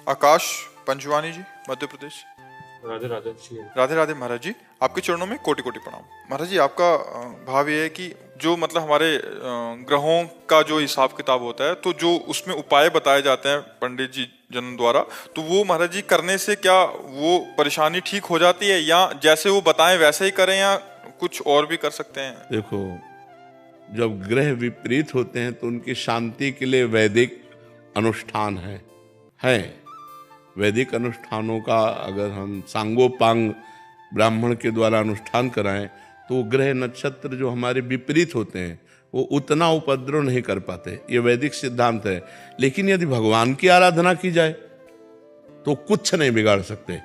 आकाश पंजवानी जी, मध्य प्रदेश। राधे राधे जी। राधे राधे महाराज जी, आपके चरणों में कोटि कोटि प्रणाम। महाराज जी, आपका भाव ये है कि जो मतलब हमारे ग्रहों का जो हिसाब किताब होता है, तो जो उसमें उपाय बताए जाते हैं पंडित जी जन द्वारा, तो वो महाराज जी करने से क्या वो परेशानी ठीक हो जाती है, या जैसे वो बताएं वैसे ही करें, या कुछ और भी कर सकते हैं? देखो, जब ग्रह विपरीत होते हैं तो उनकी शांति के लिए वैदिक अनुष्ठान है। वैदिक अनुष्ठानों का अगर हम सांगोपांग ब्राह्मण के द्वारा अनुष्ठान कराएं तो ग्रह नक्षत्र जो हमारे विपरीत होते हैं वो उतना उपद्रव नहीं कर पाते, ये वैदिक सिद्धांत है। लेकिन यदि भगवान की आराधना की जाए तो कुछ नहीं बिगाड़ सकते।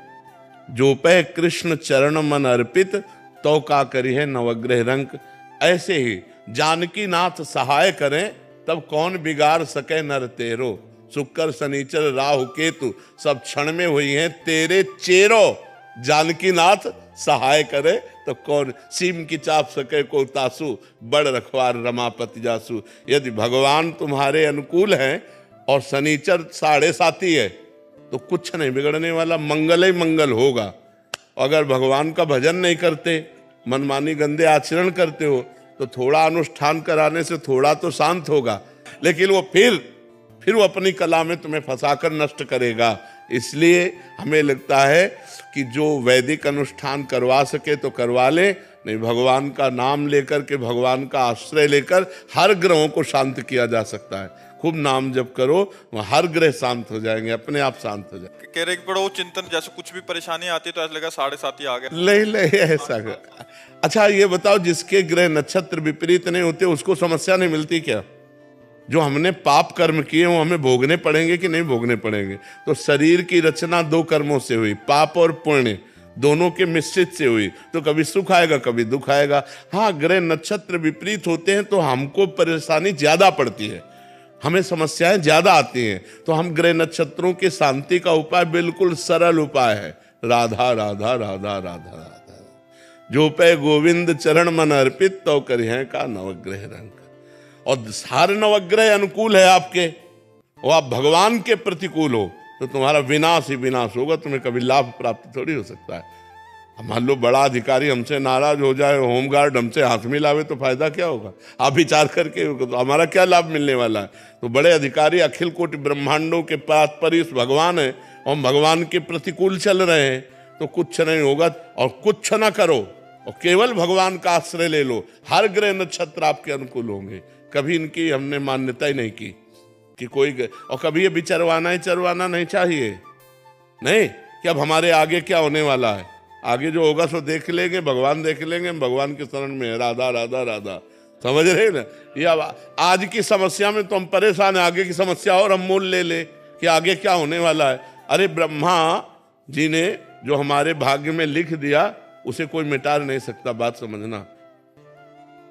जो पे कृष्ण चरण मन अर्पित तो का करी है नवग्रह रंक। ऐसे ही जानकी नाथ सहाय करें तब कौन बिगाड़ सके नर तेरो। शुक्र शनिचर राहु केतु सब क्षण में हुई हैं तेरे चेरो। जानकी नाथ सहाय करे तो कौन सीम की चाप सके को तासु। बड़ रखवार रमापति जासु। यदि भगवान तुम्हारे अनुकूल हैं और शनिचर 7.5 है तो कुछ नहीं बिगड़ने वाला, मंगल ही मंगल होगा। अगर भगवान का भजन नहीं करते, मनमानी गंदे आचरण करते हो, तो थोड़ा अनुष्ठान कराने से थोड़ा तो शांत होगा, लेकिन वो फिर वो अपनी कला में तुम्हें फंसाकर नष्ट करेगा। इसलिए हमें लगता है कि जो वैदिक अनुष्ठान करवा सके तो करवा ले, नहीं भगवान का नाम लेकर के, भगवान का आश्रय लेकर हर ग्रहों को शांत किया जा सकता है। खूब नाम जप करो, हर ग्रह शांत हो जाएंगे, अपने आप शांत हो जाएंगे। कह रहे कि बड़ा वो चिंतन, जैसे कुछ भी परेशानी आती है तो ऐसा लगा 7.5 ही आ गया। ले ऐसा कर। अच्छा ये बताओ, जिसके ग्रह नक्षत्र विपरीत नहीं होते उसको समस्या नहीं मिलती क्या? जो हमने पाप कर्म किए वो हमें भोगने पड़ेंगे कि नहीं भोगने पड़ेंगे? तो शरीर की रचना 2 कर्मों से हुई, पाप और पुण्य दोनों के मिश्रित से हुई, तो कभी सुख आएगा कभी दुख आएगा। हाँ, ग्रह नक्षत्र विपरीत होते हैं तो हमको परेशानी ज्यादा पड़ती है, हमें समस्याएं ज्यादा आती हैं। तो हम ग्रह नक्षत्रों की शांति का उपाय बिल्कुल सरल उपाय है, राधा राधा राधा राधा राधा। जो पे गोविंद चरण मन अर्पित तो करिए का नवग्रह रंग। और हर नवग्रह अनुकूल है आपके, वो आप भगवान के प्रतिकूल हो तो तुम्हारा विनाश ही विनाश होगा, तुम्हें कभी लाभ प्राप्त थोड़ी हो सकता है। मान लो बड़ा अधिकारी हमसे नाराज हो जाए, होमगार्ड हमसे हाथ मिलावे तो फायदा क्या होगा? आप विचार करके तो हमारा क्या लाभ मिलने वाला है? तो बड़े अधिकारी अखिल कोटि ब्रह्मांडों के पास भगवान है, हम भगवान के प्रतिकूल चल रहे हैं तो कुछ नहीं होगा। और कुछ ना करो और केवल भगवान का आश्रय ले लो, हर ग्रह नक्षत्र आपके अनुकूल होंगे। कभी इनकी हमने मान्यता ही नहीं की कि कोई, और कभी ये विचरवाना ही चरवाना नहीं चाहिए। नहीं कि अब हमारे आगे क्या होने वाला है, आगे जो होगा सो देख लेंगे, भगवान देख लेंगे, भगवान के शरण में है, राधा राधा राधा। समझ रहे ना? ये आज की समस्या में तो हम परेशान है, आगे की समस्या और हम मोल ले कि आगे क्या होने वाला है। अरे ब्रह्मा जी ने जो हमारे भाग्य में लिख दिया उसे कोई मिटा नहीं सकता, बात समझना।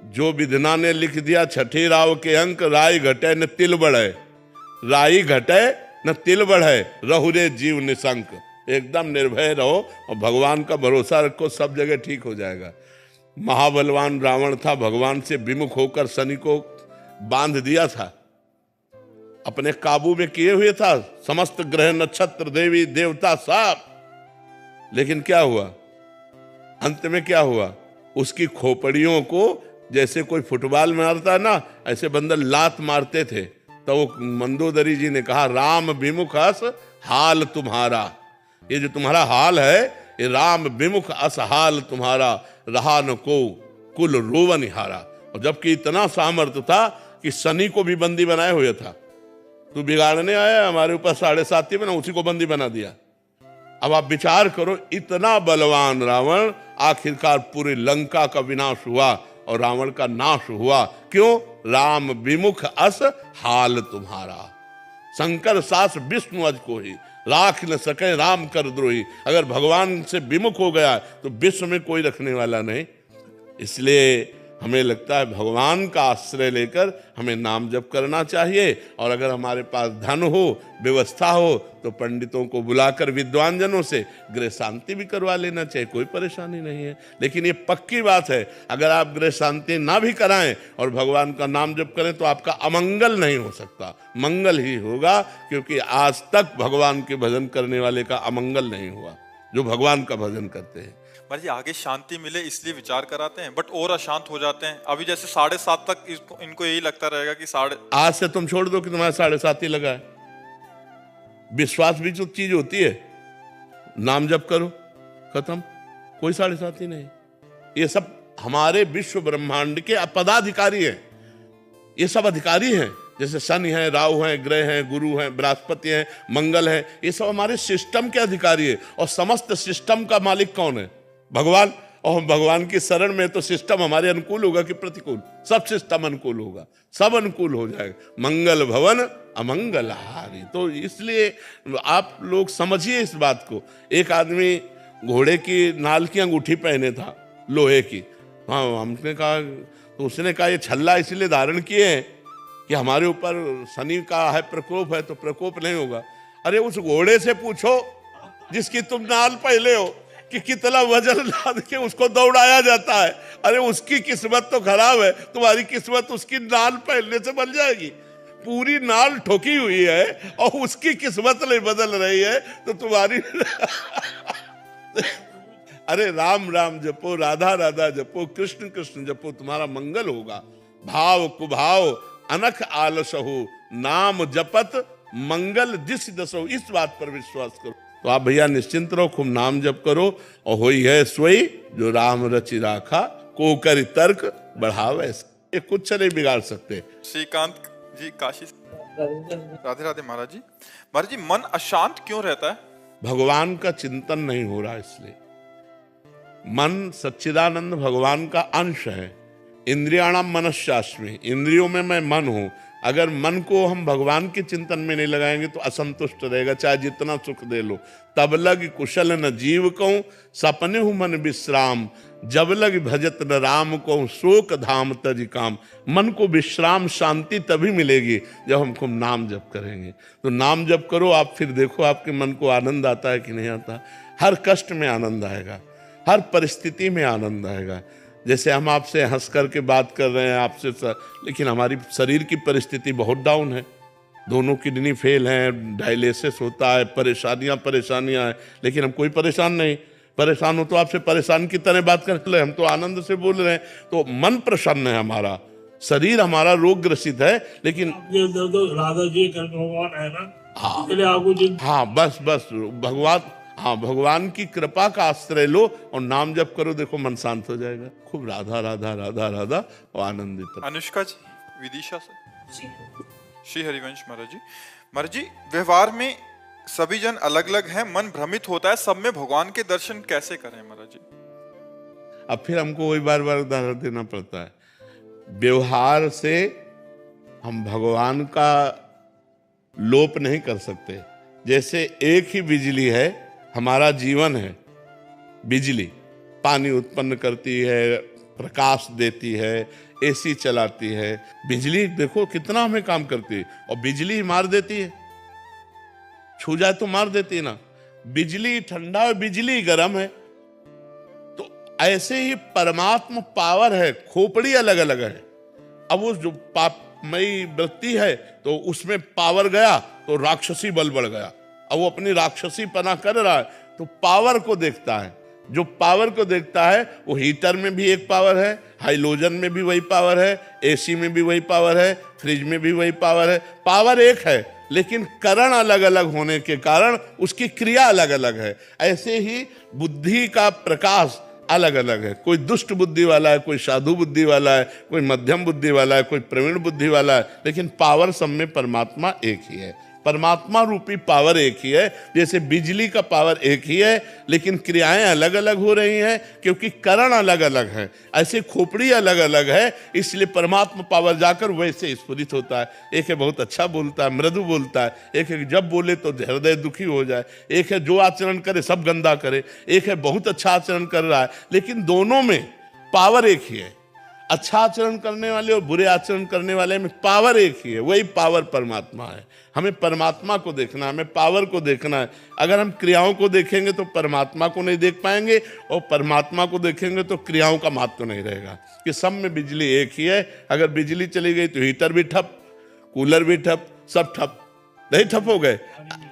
जो विधना ने लिख दिया 6ठे राव के अंक, राई घटे न तिल बढ़े। राई घटे न तिल बढ़े, रहु रे जीव निशंक। एकदम निर्भय रहो और भगवान का भरोसा रखो, सब जगह ठीक हो जाएगा। महाबलवान रावण था, भगवान से विमुख होकर शनि को बांध दिया था, अपने काबू में किए हुए था, समस्त ग्रह नक्षत्र देवी देवता सब। लेकिन क्या हुआ? अंत में क्या हुआ? उसकी खोपड़ियों को जैसे कोई फुटबॉल मारता है ना, ऐसे बंदर लात मारते थे। तो वो मंदोदरी जी ने कहा, राम विमुख अस हाल तुम्हारा। ये जो तुम्हारा हाल है, ये राम विमुख अस हाल तुम्हारा, रहा न को कुल रोवन हारा। और जबकि इतना सामर्थ्य था कि शनि को भी बंदी बनाए हुए था। तू बिगाड़ने आया हमारे ऊपर 7.5 में, उसी को बंदी बना दिया। अब आप विचार करो, इतना बलवान रावण, आखिरकार पूरी लंका का विनाश हुआ और रावण का नाश हुआ। क्यों? राम विमुख अस हाल तुम्हारा। शंकर सास विष्णु अज को ही, राख न सके राम कर द्रोही। अगर भगवान से विमुख हो गया तो विश्व में कोई रखने वाला नहीं। इसलिए हमें लगता है भगवान का आश्रय लेकर हमें नाम जप करना चाहिए। और अगर हमारे पास धन हो, व्यवस्था हो, तो पंडितों को बुलाकर विद्वान जनों से गृह शांति भी करवा लेना चाहिए, कोई परेशानी नहीं है। लेकिन ये पक्की बात है, अगर आप गृह शांति ना भी कराएं और भगवान का नाम जप करें तो आपका अमंगल नहीं हो सकता, मंगल ही होगा। क्योंकि आज तक भगवान के भजन करने वाले का अमंगल नहीं हुआ, जो भगवान का भजन करते हैं। महाराज जी आगे शांति मिले इसलिए विचार कराते हैं, बट और अशांत हो जाते हैं। अभी जैसे 7:30 तक इनको यही लगता रहेगा कि आज से तुम छोड़ दो कि तुम्हारा 7:30 ही लगा है। विश्वास भी जो चीज होती है, नाम जप करो, खत्म, कोई 7:30 नहीं। ये सब हमारे विश्व ब्रह्मांड के पदाधिकारी हैं, ये सब अधिकारी हैं। जैसे शनि है, राहु है, ग्रह हैं, गुरु हैं, बृहस्पति हैं, मंगल है, ये सब हमारे सिस्टम के अधिकारी है। और समस्त सिस्टम का मालिक कौन है? भगवान। और भगवान की शरण में तो सिस्टम हमारे अनुकूल होगा कि प्रतिकूल? सब सिस्टम अनुकूल होगा, सब अनुकूल हो जाएगा। मंगल भवन अमंगल हारी। तो इसलिए आप लोग समझिए इस बात को। एक आदमी घोड़े की नाल की अंगूठी पहने था, लोहे की। हाँ, हमने कहा, तो उसने कहा ये छल्ला इसलिए धारण किए हैं कि हमारे ऊपर शनि का है प्रकोप है, तो प्रकोप नहीं होगा। अरे उस घोड़े से पूछो जिसकी तुम नाल पहले हो कि कितना वजन लाद के उसको दौड़ाया जाता है। अरे उसकी किस्मत तो खराब है, तुम्हारी किस्मत उसकी नाल पहनने से बन जाएगी। पूरी नाल ठोकी हुई है और उसकी किस्मत नहीं बदल रही है तो तुम्हारी अरे राम राम जपो, राधा राधा जपो, कृष्ण कृष्ण जपो, तुम्हारा मंगल होगा। भाव कुभाव अनख आलस हो, नाम जपत मंगल दिस दसो। इस बात पर विश्वास करो। तो आप भैया निश्चिंत रहो, खूब नाम जप करो। और होई है सोई जो राम रचि राखा, को कर तर्क बढ़ावे। ये कुछ नहीं बिगाड़ सकते। श्रीकांत जी काशी। राधे राधे महाराज जी। महाराज जी मन अशांत क्यों रहता है? भगवान का चिंतन नहीं हो रहा, इसलिए। मन सच्चिदानंद भगवान का अंश है। इंद्रियाणाम मनश्चास्मि, इंद्रियों में मैं मन हूं। अगर मन को हम भगवान के चिंतन में नहीं लगाएंगे तो असंतुष्ट रहेगा, चाहे जितना सुख दे लो। तब लग कुशल न जीव को, सपने हूं मन विश्राम। जब लग भजत न राम को, शोक धाम तज काम। मन को विश्राम शांति तभी मिलेगी जब हम खूब नाम जप करेंगे। तो नाम जप करो आप, फिर देखो आपके मन को आनंद आता है कि नहीं आता। हर कष्ट में आनंद आएगा, हर परिस्थिति में आनंद आएगा। जैसे हम आपसे हंस करके बात कर रहे हैं आपसे, लेकिन हमारी शरीर की परिस्थिति बहुत डाउन है। दोनों किडनी फेल हैं, डायलिसिस होता है, परेशानियां हैं, लेकिन हम कोई परेशान नहीं। परेशान हो तो आपसे परेशान की तरह बात कर रहे हैं, हम तो आनंद से बोल रहे हैं। तो मन प्रसन्न है हमारा, शरीर हमारा रोग ग्रसित है, लेकिन राधा जी भगवान है ना। हाँ बस भगवान, हाँ भगवान की कृपा का आश्रय लो और नाम जप करो, देखो मन शांत हो जाएगा। खूब राधा राधा राधा राधा और आनंदित। अनुष्का जी विदिशा से। श्री हरिवंश महाराज जी। महाराज जी व्यवहार में सभी जन अलग अलग हैं, मन भ्रमित होता है, सब में भगवान के दर्शन कैसे करें महाराज जी? अब फिर हमको वही बार बार उदाहरण देना पड़ता है। व्यवहार से हम भगवान का लोप नहीं कर सकते। जैसे एक ही बिजली है, हमारा जीवन है। बिजली पानी उत्पन्न करती है, प्रकाश देती है, एसी चलाती है। बिजली देखो कितना हमें काम करती है, और बिजली मार देती है, छू जाए तो मार देती है ना। बिजली ठंडा है, बिजली गर्म है। तो ऐसे ही परमात्मा पावर है, खोपड़ी अलग अलग है। अब वो जो पापमयी वृत्ति है तो उसमें पावर गया तो राक्षसी बल बढ़ गया। अब वो अपनी राक्षसी पना कर रहा है तो पावर को देखता है। जो पावर को देखता है वो हीटर में भी एक पावर है, हाइलोजन में भी वही पावर है, एसी में भी वही पावर है, फ्रिज में भी वही पावर है। पावर एक है, लेकिन करण अलग अलग होने के कारण उसकी क्रिया अलग अलग है। ऐसे ही बुद्धि का प्रकाश अलग अलग है। कोई दुष्ट बुद्धि वाला है, कोई साधु बुद्धि वाला है, कोई मध्यम बुद्धि वाला है, कोई प्रवीण बुद्धि वाला है, लेकिन पावर सब में परमात्मा एक ही है। परमात्मा रूपी पावर एक ही है। जैसे बिजली का पावर एक ही है, लेकिन क्रियाएं अलग अलग हो रही हैं क्योंकि करण अलग अलग है। ऐसे खोपड़ी अलग अलग है, इसलिए परमात्मा पावर जाकर वैसे स्फुरित होता है। एक है बहुत अच्छा बोलता है, मृदु बोलता है, एक है जब बोले तो हृदय दुखी हो जाए, एक है जो आचरण करे सब गंदा करे, एक है बहुत अच्छा आचरण कर रहा है, लेकिन दोनों में पावर एक ही है। अच्छा आचरण करने वाले और बुरे आचरण करने वाले में पावर एक ही है, वही पावर परमात्मा है। हमें परमात्मा को देखना है, हमें पावर को देखना है। अगर हम क्रियाओं को देखेंगे तो परमात्मा को नहीं देख पाएंगे, और परमात्मा को देखेंगे तो क्रियाओं का महत्व नहीं रहेगा। कि सब में बिजली एक ही है, अगर बिजली चली गई तो हीटर भी ठप, कूलर भी ठप, सब ठप, नहीं ठप हो गए।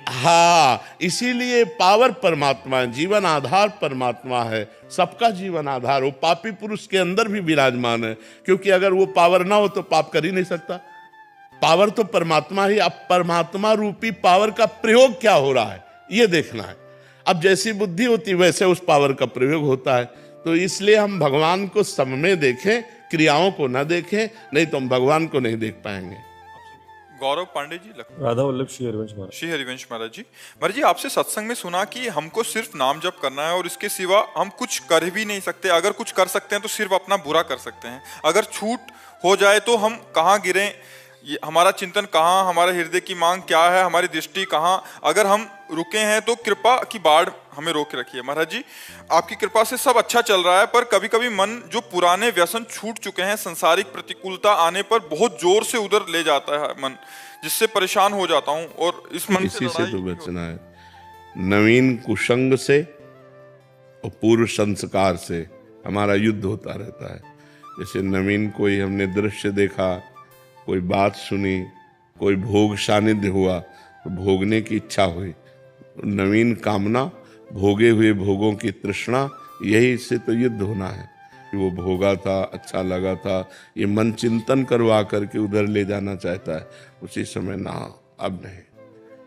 हाँ, इसीलिए पावर परमात्मा है, जीवन आधार परमात्मा है, सबका जीवन आधार वो पापी पुरुष के अंदर भी विराजमान है। क्योंकि अगर वो पावर ना हो तो पाप कर ही नहीं सकता। पावर तो परमात्मा ही, अब परमात्मा रूपी पावर का प्रयोग क्या हो रहा है ये देखना है। अब जैसी बुद्धि होती वैसे उस पावर का प्रयोग होता है। तो इसलिए हम भगवान को सब में देखें, क्रियाओं को ना देखें, नहीं तो हम भगवान को नहीं देख पाएंगे। गौरव पांडे जी, राधा वल्लभ श्री हरिवंश महाराज। श्री हरिवंश महाराज जी। महाराज जी, आपसे सत्संग में सुना कि हमको सिर्फ नाम जप करना है और इसके सिवा हम कुछ कर भी नहीं सकते। अगर कुछ कर सकते हैं तो सिर्फ अपना बुरा कर सकते हैं। अगर छूट हो जाए तो हम कहाँ गिरें, हमारा चिंतन कहाँ, हमारे हृदय की मांग क्या है, हमारी दृष्टि कहाँ। अगर हम रुके हैं तो कृपा की बाढ़ हमें रोक रखिए। महाराज जी, आपकी कृपा से सब अच्छा चल रहा है, पर कभी कभी मन जो पुराने व्यसन छूट चुके हैं, संसारिक प्रतिकूलता आने पर बहुत जोर से उधर ले जाता है मन, जिससे परेशान हो जाता हूँ। और इस मन इसी से तो बचना है। नवीन कुसंग से और पूर्व संस्कार से हमारा युद्ध होता रहता है। जैसे नवीन कोई हमने दृश्य देखा, कोई बात सुनी, कोई भोग सानिध्य हुआ तो भोगने की इच्छा हुई। नवीन कामना, भोगे हुए भोगों की तृष्णा, यही से तो युद्ध होना है। कि वो भोगा था, अच्छा लगा था, ये मन चिंतन करवा करके उधर ले जाना चाहता है। उसी समय ना, अब नहीं,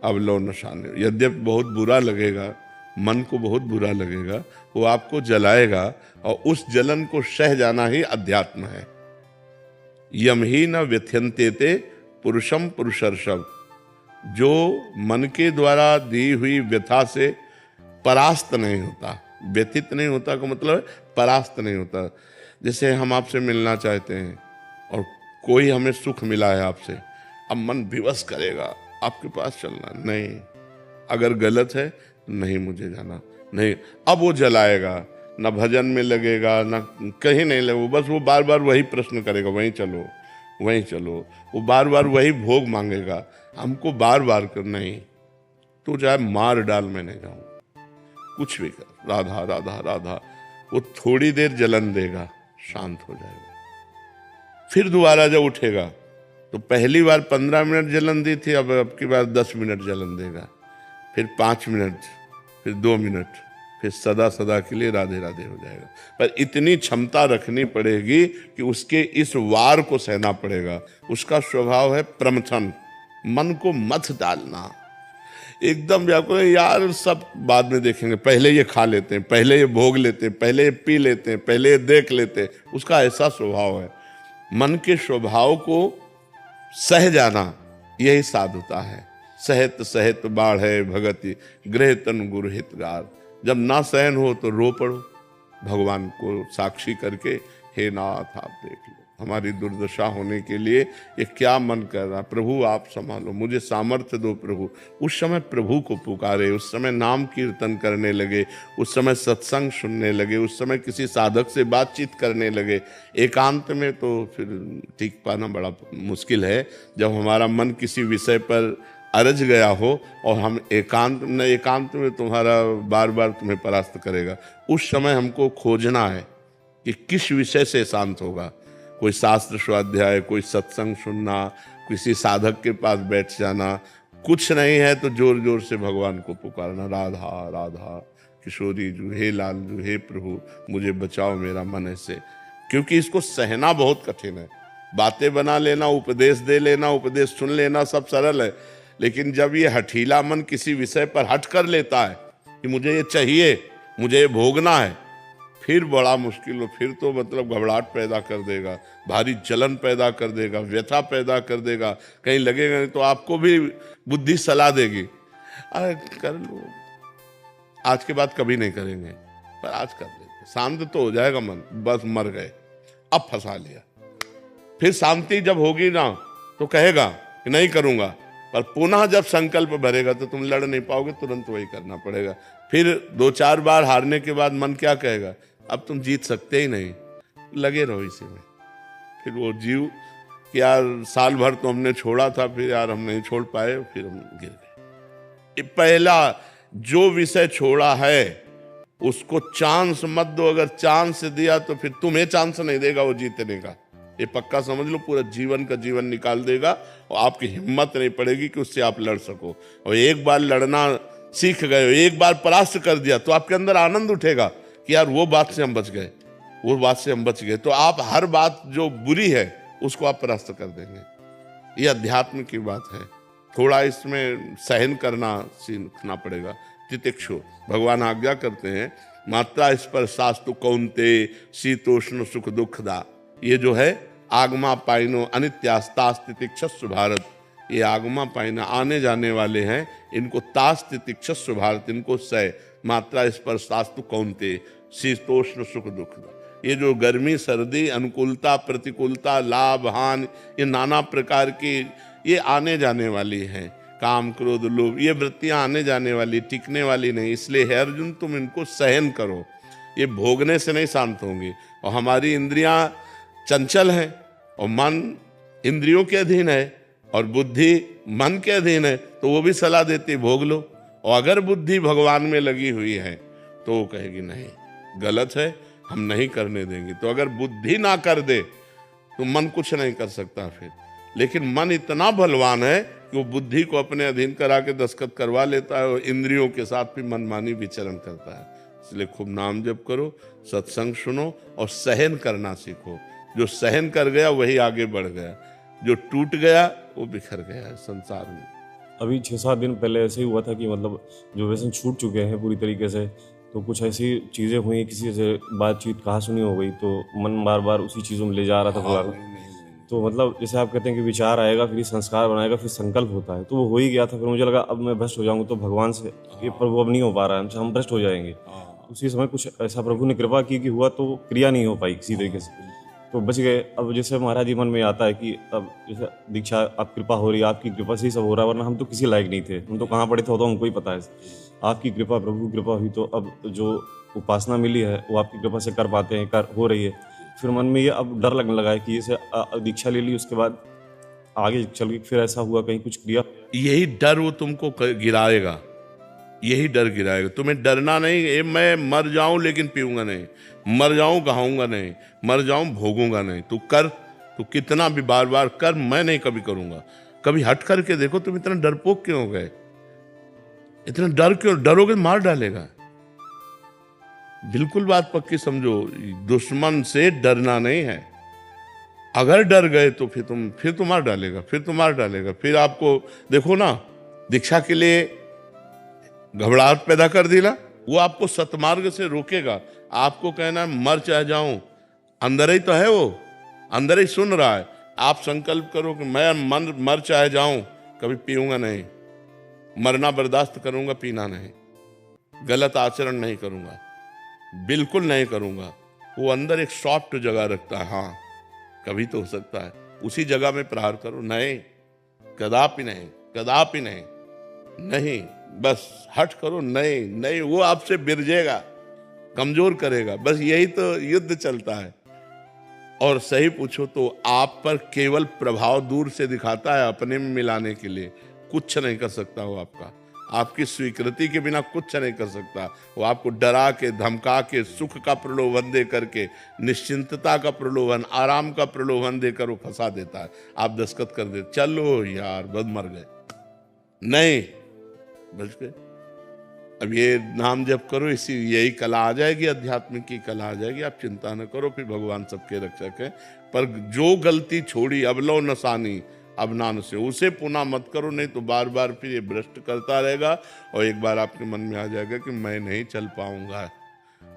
अब लो नशा नहीं। यद्यपि बहुत बुरा लगेगा, मन को बहुत बुरा लगेगा, वो आपको जलाएगा, और उस जलन को सह जाना ही अध्यात्म है। यम ही न व्यथ्यन्ते ते पुरुषम पुरुषर्षभ। जो मन के द्वारा दी हुई व्यथा से परास्त नहीं होता, व्यथित नहीं होता का मतलब परास्त नहीं होता। जैसे हम आपसे मिलना चाहते हैं और कोई हमें सुख मिला है आपसे, अब मन विवश करेगा आपके पास चलना नहीं, अगर गलत है नहीं मुझे जाना नहीं, अब वो जलाएगा, ना भजन में लगेगा, ना कहीं नहीं लगेगा, बस वो बार बार वही प्रश्न करेगा, वहीं चलो वहीं चलो, वो बार बार वही भोग मांगेगा। हमको बार बार कर नहीं, तो चाहे मार डाल मैं नहीं जाऊँ, कुछ भी कर, राधा राधा राधा। वो थोड़ी देर जलन देगा, शांत हो जाएगा। फिर दोबारा जब उठेगा तो पहली बार 15 मिनट जलन दी थी, अब की बार 10 मिनट जलन देगा, फिर 5 मिनट, फिर 2 मिनट, फिर सदा सदा के लिए राधे राधे हो जाएगा। पर इतनी क्षमता रखनी पड़ेगी कि उसके इस वार को सहना पड़ेगा। उसका स्वभाव है प्रमथन, मन को मत डालना, एकदम व्याकुल, यार सब बाद में देखेंगे, पहले ये खा लेते हैं, पहले ये भोग लेते हैं, पहले ये पी लेते हैं, पहले ये देख लेते हैं। उसका ऐसा स्वभाव है। मन के स्वभाव को सह जाना यही साधुता है। सहत सहत बाढ़ भगति गृह तन गुरु हितगार। जब ना सहन हो तो रो पड़ो, भगवान को साक्षी करके, हे नाथ आप देख लो हमारी दुर्दशा होने के लिए ये क्या मन कर रहा, प्रभु आप संभालो, मुझे सामर्थ्य दो प्रभु। उस समय प्रभु को पुकारे, उस समय नाम कीर्तन करने लगे, उस समय सत्संग सुनने लगे, उस समय किसी साधक से बातचीत करने लगे। एकांत में तो फिर ठीक पाना बड़ा मुश्किल है। जब हमारा मन किसी विषय पर अरज गया हो और हम एकांत में तुम्हारा बार बार तुम्हें परास्त करेगा, उस समय हमको खोजना है कि किस विषय से शांत होगा। कोई शास्त्र स्वाध्याय, कोई सत्संग सुनना, किसी साधक के पास बैठ जाना, कुछ नहीं है तो जोर जोर से भगवान को पुकारना, राधा राधा किशोरी जू, हे लाल जू, हे प्रभु मुझे बचाओ मेरा मन ऐसे। क्योंकि इसको सहना बहुत कठिन है। बातें बना लेना, उपदेश दे लेना, उपदेश सुन लेना सब सरल है, लेकिन जब ये हठीला मन किसी विषय पर हट कर लेता है कि मुझे ये चाहिए, मुझे ये भोगना है, फिर बड़ा मुश्किल हो। फिर तो मतलब घबराहट पैदा कर देगा, भारी जलन पैदा कर देगा, व्यथा पैदा कर देगा। कहीं लगेगा नहीं तो आपको भी बुद्धि सलाह देगी, अरे कर लो, आज के बाद कभी नहीं करेंगे, पर आज कर लेंगे, शांत तो हो जाएगा मन, बस मर गए, अब फंसा लिया। फिर शांति जब होगी ना तो कहेगा कि नहीं करूंगा, पर पुनः जब संकल्प भरेगा तो तुम लड़ नहीं पाओगे, तुरंत वही करना पड़ेगा। फिर 2-4 बार हारने के बाद मन क्या कहेगा, अब तुम जीत सकते ही नहीं, लगे रहो इसी में। फिर वो जीव कि यार साल भर तो हमने छोड़ा था, फिर यार हम नहीं छोड़ पाए, फिर हम गिर गए। पहला जो विषय छोड़ा है उसको चांस मत दो। अगर चांस दिया तो फिर तुम्हें चांस नहीं देगा वो जीतने का, ये पक्का समझ लो। पूरा जीवन का जीवन निकाल देगा और आपकी हिम्मत नहीं पड़ेगी कि उससे आप लड़ सको। और एक बार लड़ना सीख गए, एक बार परास्त कर दिया तो आपके अंदर आनंद उठेगा कि यार वो बात से हम बच गए, वो बात से हम बच गए। तो आप हर बात जो बुरी है उसको आप परास्त कर देंगे। ये अध्यात्म की बात है। थोड़ा इसमें सहन करना सीखना पड़ेगा। तितिक्षु भगवान आज्ञा करते हैं, मात्रा स्पर्शास्तु कौन्ते शीतोष्ण सुख दुखदा। ये जो है आगमा पाइनो अनित्यास्तास तितिक्षस्व भारत, ये आगमा पाइना आने जाने वाले हैं, इनको तास तितिक्षस्व भारत, इनको सह। मात्रा स्पर्शास्तु कौन्ते शीतोष्ण सुख दुखदा। ये जो गर्मी सर्दी अनुकूलता प्रतिकूलता लाभ हानि, ये नाना प्रकार की ये आने जाने वाली हैं। काम क्रोध लोभ, ये वृत्तियां आने जाने वाली, टिकने वाली नहीं। इसलिए हे अर्जुन तुम इनको सहन करो, ये भोगने से नहीं शांत होंगी। और हमारी इंद्रियां चंचल हैं और मन इंद्रियों के अधीन है और बुद्धि मन के अधीन है, तो वो भी सलाह देती भोग लो। और अगर बुद्धि भगवान में लगी हुई है तो वो कहेगी नहीं गलत है, हम नहीं करने देंगे। तो अगर बुद्धि ना कर दे तो मन कुछ नहीं कर सकता फिर। लेकिन मन इतना बलवान है कि वो बुद्धि को अपने अधीन करा के दस्तखत करवा लेता है और इंद्रियों के साथ भी मनमानी विचरण करता है। इसलिए खूब नाम जप करो, सत्संग सुनो और सहन करना सीखो। जो सहन कर गया वही आगे बढ़ गया, जो टूट गया वो बिखर गया है संसार में। अभी 6-7 दिन पहले ऐसे ही हुआ था कि मतलब जो व्यसन छूट चुके हैं पूरी तरीके से, तो कुछ ऐसी चीज़ें हुई, किसी से बातचीत कहा सुनी हो गई, तो मन बार बार उसी चीज़ों में ले जा रहा था थोड़ा। तो मतलब जैसे आप कहते हैं कि विचार आएगा, फिर संस्कार बनाएगा, फिर संकल्प होता है, तो वो हो ही गया था। फिर मुझे लगा अब मैं भ्रष्ट हो जाऊंगा तो भगवान से ये प्रभु अब नहीं हो पा रहा है, हम भ्रष्ट हो जाएंगे। उसी समय कुछ ऐसा प्रभु ने कृपा की कि हुआ, तो क्रिया नहीं हो पाई किसी तरीके से, तो बच गए। अब जैसे महाराज जी मन में आता है कि अब जैसे दीक्षा आप कृपा हो रही है, आपकी कृपा से ही सब हो रहा है, वरना हम तो किसी लायक नहीं थे, हम तो कहाँ पड़े थे वो तो हमको ही पता है। आपकी कृपा, प्रभु कृपा हुई, तो अब जो उपासना मिली है वो आपकी कृपा से कर पाते हैं, कर हो रही है। फिर मन में ये अब डर लगने लगा है कि जैसे दीक्षा ले ली, उसके बाद आगे चल के फिर ऐसा हुआ कहीं कुछ क्रिया। यही डर वो तुमको गिराएगा, यही डर गिराएगा। तुम्हें डरना नहीं, ये मैं मर जाऊं लेकिन पीऊंगा नहीं, मर जाऊं गहाऊंगा नहीं, मर जाऊं भोगूंगा नहीं। तू कर, तू कितना भी बार बार कर, मैं नहीं कभी करूंगा। कभी हट करके देखो तुम इतना डरपोक क्यों हो गए, इतना डर क्यों? डरोगे मार डालेगा। बिल्कुल बात पक्की समझो, दुश्मन से डरना नहीं है। अगर डर गए तो फिर तो मार डालेगा, फिर तो मार डालेगा। फिर आपको देखो ना, दीक्षा के लिए घबराहट पैदा कर दिला, वो आपको सतमार्ग से रोकेगा। आपको कहना है मर चाहे जाऊं, अंदर ही तो है, वो अंदर ही सुन रहा है। आप संकल्प करो कि मैं मर चाहे जाऊं, कभी पीऊंगा नहीं, मरना बर्दाश्त करूंगा, पीना नहीं, गलत आचरण नहीं करूंगा, बिल्कुल नहीं करूंगा। वो अंदर एक सॉफ्ट जगह रखता है, हाँ कभी तो हो सकता है, उसी जगह में प्रहार करो। नहीं, कदापि नहीं, कदापि नहीं, नहीं, बस हट करो। नहीं नहीं, वो आपसे बिरजेगा, कमजोर करेगा। बस यही तो युद्ध चलता है। और सही पूछो तो आप पर केवल प्रभाव दूर से दिखाता है, अपने में मिलाने के लिए कुछ नहीं कर सकता। वो आपकी स्वीकृति के बिना कुछ नहीं कर सकता। वो आपको डरा के धमका के सुख का प्रलोभन दे करके, निश्चिंतता का प्रलोभन, आराम का प्रलोभन देकर वो फंसा देता है। आप दस्तखत कर दे, चलो यार बस मर गए, नहीं बच गए। अब ये नाम जप करो, इसी यही कला आ जाएगी, अध्यात्म की कला आ जाएगी। आप चिंता न करो, फिर भगवान सबके रक्षक है। पर जो गलती छोड़ी अबलो नसानी अब नान से, उसे पुनः मत करो, नहीं तो बार बार फिर ये भ्रष्ट करता रहेगा। और एक बार आपके मन में आ जाएगा कि मैं नहीं चल पाऊंगा,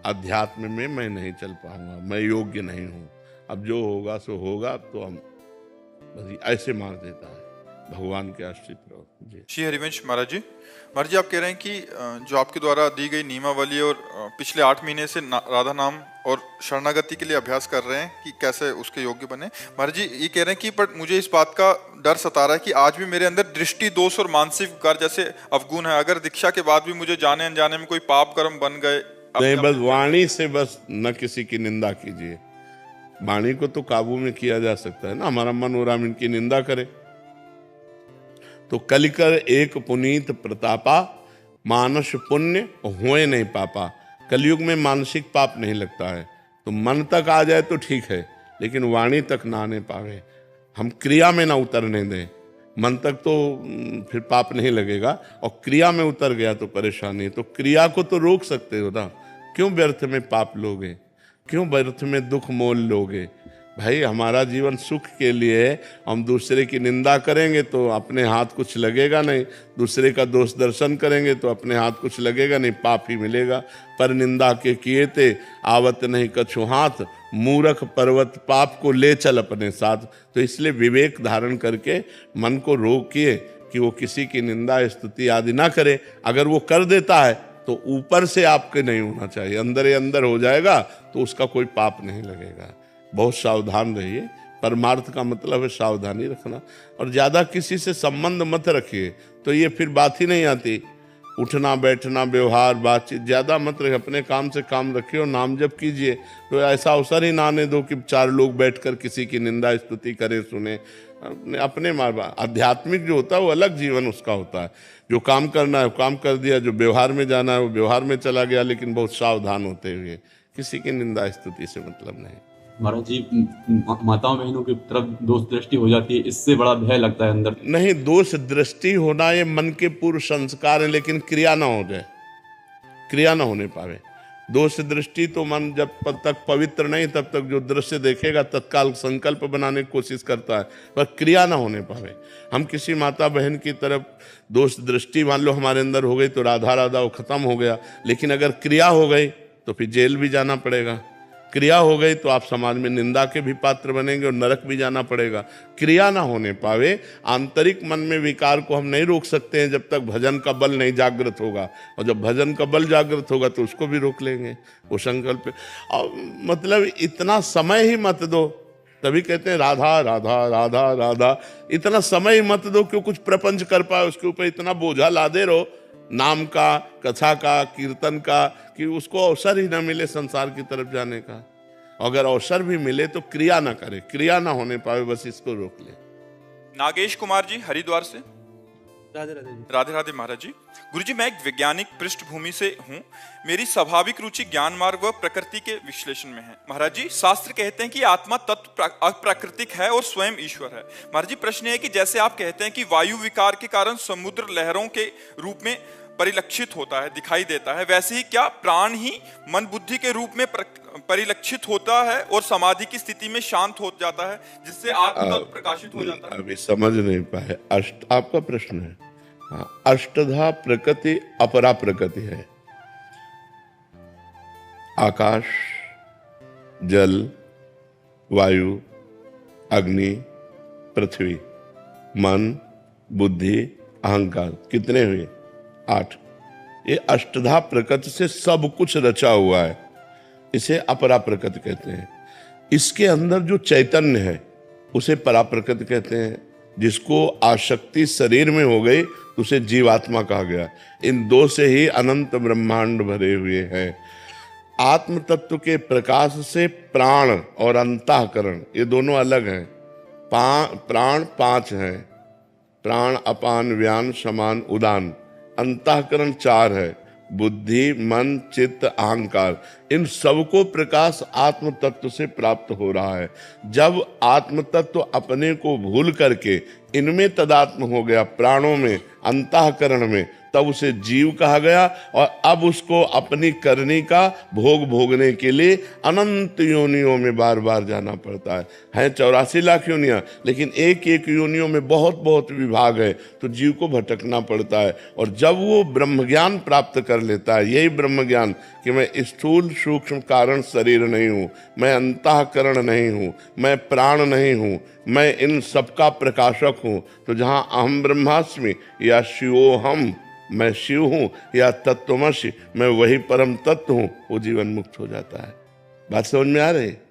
अध्यात्म में मैं नहीं चल पाऊंगा, मैं योग्य नहीं हूं, अब जो होगा सो होगा। तो हम बस ऐसे मार देता है। भगवान के आश्रित रहो जी। श्री हरिवंश महाराज जी, आप कह रहे हैं कि जो आपके द्वारा दी गई नियमावली और पिछले 8 महीने से राधा नाम और शरणागति के लिए अभ्यास कर रहे हैं कि कैसे उसके योग्य बने। महाराज जी ये कह रहे हैं कि पर मुझे इस बात का डर सता रहा है कि आज भी मेरे अंदर दृष्टि दोष और मानसिक विकार जैसे अवगुण है। अगर दीक्षा के बाद भी मुझे जाने अनजाने में कोई पाप कर्म बन गए, नहीं, बस वाणी से बस न किसी की निंदा कीजिए, वाणी को तो काबू में किया जा सकता है ना, हमारा मन हो रहा हम इनकी निंदा करें। तो कलिकर एक पुनीत प्रतापा, मानस पुण्य होए नहीं पापा। कलयुग में मानसिक पाप नहीं लगता है, तो मन तक आ जाए तो ठीक है, लेकिन वाणी तक ना आने पावे, हम क्रिया में ना उतरने दें। मन तक तो फिर पाप नहीं लगेगा, और क्रिया में उतर गया तो परेशानी। तो क्रिया को तो रोक सकते हो ना, क्यों व्यर्थ में पाप लोगे, क्यों व्यर्थ में दुख मोल लोगे। भाई हमारा जीवन सुख के लिए है, हम दूसरे की निंदा करेंगे तो अपने हाथ कुछ लगेगा नहीं, दूसरे का दोष दर्शन करेंगे तो अपने हाथ कुछ लगेगा नहीं, पाप ही मिलेगा। पर निंदा के किए थे आवत नहीं कछु हाथ, मूर्ख पर्वत पाप को ले चल अपने साथ। तो इसलिए विवेक धारण करके मन को रोकिए कि वो किसी की निंदा स्तुति आदि ना करे। अगर वो कर देता है तो ऊपर से आपके नहीं होना चाहिए, अंदर ही अंदर हो जाएगा तो उसका कोई पाप नहीं लगेगा। बहुत सावधान रहिए, परमार्थ का मतलब है सावधानी रखना, और ज़्यादा किसी से संबंध मत रखिए, तो ये फिर बात ही नहीं आती। उठना बैठना व्यवहार बातचीत ज़्यादा मत रखिए, अपने काम से काम रखिए और नाम जप कीजिए। तो ऐसा अवसर ही ना आने दो कि 4 लोग बैठकर किसी की निंदा स्तुति करें सुने। अपने माँ बाप आध्यात्मिक जो होता है वो अलग जीवन उसका होता है, जो काम करना है वो काम कर दिया, जो व्यवहार में जाना है वो व्यवहार में चला गया, लेकिन बहुत सावधान होते हुए, किसी की निंदा स्तुति से मतलब नहीं। महाराज जी, माताओं बहनों की तरफ दोष दृष्टि हो जाती है, इससे बड़ा भय लगता है अंदर। नहीं, दोष दृष्टि होना ये मन के पूर्व संस्कार है, लेकिन क्रिया ना हो जाए, क्रिया ना होने पावे। दोष दृष्टि तो मन जब तक पवित्र नहीं तब तक जो दृश्य देखेगा तत्काल संकल्प बनाने की कोशिश करता है, पर क्रिया ना होने पावे। हम किसी माता बहन की तरफ दोष दृष्टि मान लो हमारे अंदर हो गई तो राधा राधा वो खत्म हो गया, लेकिन अगर क्रिया हो गई तो फिर जेल भी जाना पड़ेगा। क्रिया हो गई तो आप समाज में निंदा के भी पात्र बनेंगे और नरक भी जाना पड़ेगा। क्रिया ना होने पावे, आंतरिक मन में विकार को हम नहीं रोक सकते हैं जब तक भजन का बल नहीं जागृत होगा, और जब भजन का बल जागृत होगा तो उसको भी रोक लेंगे। वो संकल्प मतलब इतना समय ही मत दो, तभी कहते हैं राधा राधा राधा राधा, इतना समय ही मत दो कि कुछ प्रपंच कर पाए, उसके ऊपर इतना बोझा लादे रहो नाम का, कथा का, कीर्तन का, कि उसको अवसर ही ना मिले संसार की तरफ जाने का। अगर अवसर भी मिले तो क्रिया ना करे, क्रिया ना होने पाए, बस इसको रोक ले। नागेश कुमार जी हरिद्वार से। राधे राधे जी। राधे राधे महाराज जी। गुरुजी, मैं एक वैज्ञानिक पृष्ठभूमि से हूँ, मेरी स्वाभाविक रुचि ज्ञान मार्ग व प्रकृति के विश्लेषण में है। महाराज जी, शास्त्र कहते हैं कि आत्मा तत्व अप्राकृतिक है और स्वयं ईश्वर है। महाराज जी, प्रश्न है कि जैसे आप कहते हैं कि वायु विकार के कारण समुद्र लहरों के रूप में परिलक्षित होता है, दिखाई देता है, वैसे ही क्या प्राण ही मन बुद्धि के रूप में परिलक्षित होता है और समाधि की स्थिति में शांत हो जाता है, जिससे आत्मा प्रकाशित हो जाता है? अभी समझ नहीं पाए। आपका प्रश्न है, हाँ, अष्टधा प्रकृति अपरा प्रकृति है। आकाश, जल, वायु, अग्नि, पृथ्वी, मन, बुद्धि, अहंकार, कितने हुए? 8। ये अष्टधा प्रकृति से सब कुछ रचा हुआ है, इसे अपरा प्रकृति कहते हैं। इसके अंदर जो चैतन्य है उसे परा प्रकृति कहते हैं। जिसको आसक्ति शरीर में हो गई उसे जीवात्मा कहा गया। इन दो से ही अनंत ब्रह्मांड भरे हुए हैं। आत्म तत्व के प्रकाश से प्राण और अंतःकरण ये दोनों अलग हैं। प्राण 5 हैं, प्राण अपान व्यान समान उदान। अंतःकरण 4 है, बुद्धि मन चित्त अहंकार। इन सबको प्रकाश आत्म तत्व से प्राप्त हो रहा है। जब आत्म तत्व अपने को भूल करके इनमें तदात्म हो गया, प्राणों में, अंतःकरण में, तब उसे जीव कहा गया। और अब उसको अपनी करनी का भोग भोगने के लिए अनंत योनियों में बार बार जाना पड़ता है। 84 लाख योनियां, लेकिन एक एक योनियों में बहुत बहुत विभाग है, तो जीव को भटकना पड़ता है। और जब वो ब्रह्म ज्ञान प्राप्त कर लेता है, यही ब्रह्म ज्ञान कि मैं स्थूल सूक्ष्म कारण शरीर नहीं हूँ, मैं अंतःकरण नहीं हूँ, मैं प्राण नहीं हूँ, मैं इन सबका प्रकाशक हूँ, तो जहाँ अहम ब्रह्मास्मि या शिवोहम मैं शिव हूँ, या तत्वमसि मैं वही परम तत्व हूँ, वो जीवन मुक्त हो जाता है। बात समझ में आ रही है?